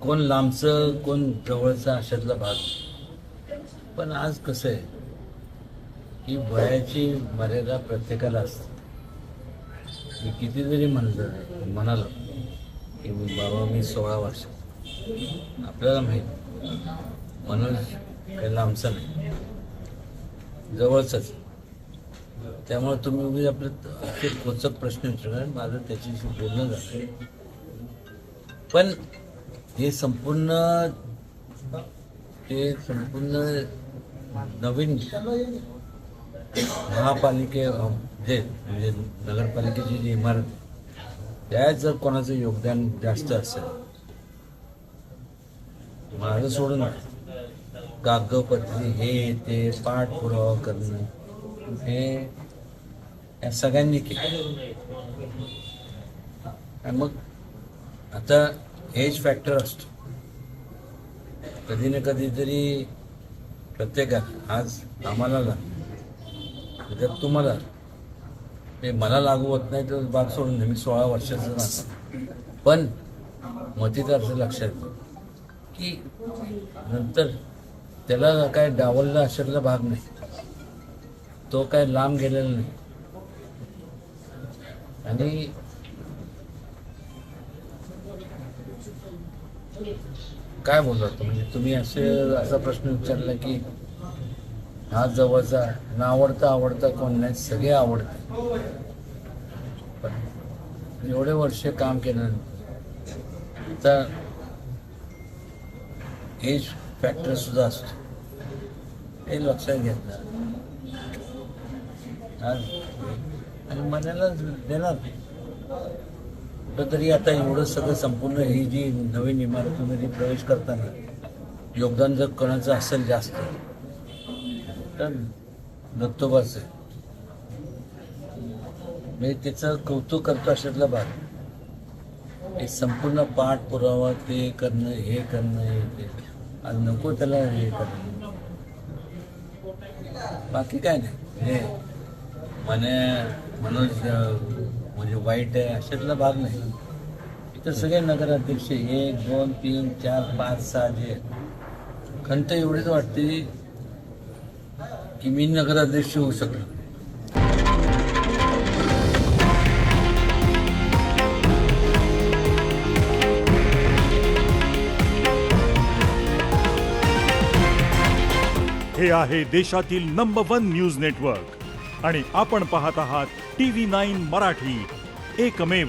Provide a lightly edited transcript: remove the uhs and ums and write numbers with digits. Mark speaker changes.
Speaker 1: कोण लांबचं कोण जवळचा अशातला भाग. पण आज कसं आहे की वयाची मर्यादा प्रत्येकाला असते. मी किती जरी म्हणालो की बाबा मी 16 वर्ष, आपल्याला माहीत मनोज काही लांबचा नाही, जवळचाच. त्यामुळे तुम्ही उभी आपले असे खोचक प्रश्न विचारणार, माझं त्याच्याशी बोलणं झालं. पण हे संपूर्ण नवीन म्हणजे नगरपालिकेची जी इमारत, त्यात जर कोणाचं योगदान जास्त असेल, माझं सोडून कागदपत्री हे ते पाठपुरावा करणं हे या सगळ्यांनी केलं. आणि मग आता एज फॅक्टर असतो कधी ना कधीतरी प्रत्येकात. आज आम्हाला जर तुम्हाला ते मला लागू होत नाही तर बाग सोडून दे, मी 16 वर्षाचं नाही. पण मतिदार्थ लक्षात घे की नंतर त्याला काय डावलला अशातला भाग नाही, तो काय लांब गेलेला नाही. आणि काय बोलत म्हणजे तुम्ही असा प्रश्न विचारला की हा जवळचा ना आवडता कोण नाही, सगळे आवडते. पण एवढे वर्ष काम केल्यानंतर तर एज फॅक्टर सुद्धा असतो, हे लक्षात घेतलं आणि मनाला देणार. कुठंतरी आता एवढं सगळं संपूर्ण ही जी नवीन इमारतीमध्ये प्रवेश करताना योगदान जर कोणाचं असेल जास्त तर दत्तोबाचं आहे. मी त्याचं कौतुक करतो अशातला भाग. हे संपूर्ण पाठपुरावा ते करणं हे ते आज नको त्याला हे करणं. बाकी काय नाही, हे मनोज म्हणजे वाईट आहे अशातला भाग नाही. इथं सगळे नगराध्यक्ष 1, 2, 3, 4, 5, 6 जे खंत एवढीच वाटते की मी नगराध्यक्ष होऊ शकलो.
Speaker 2: हे आहे देशातील नंबर 1 न्यूज नेटवर्क आणि आपण पाहत आहात TV9 मराठी, एकमेव.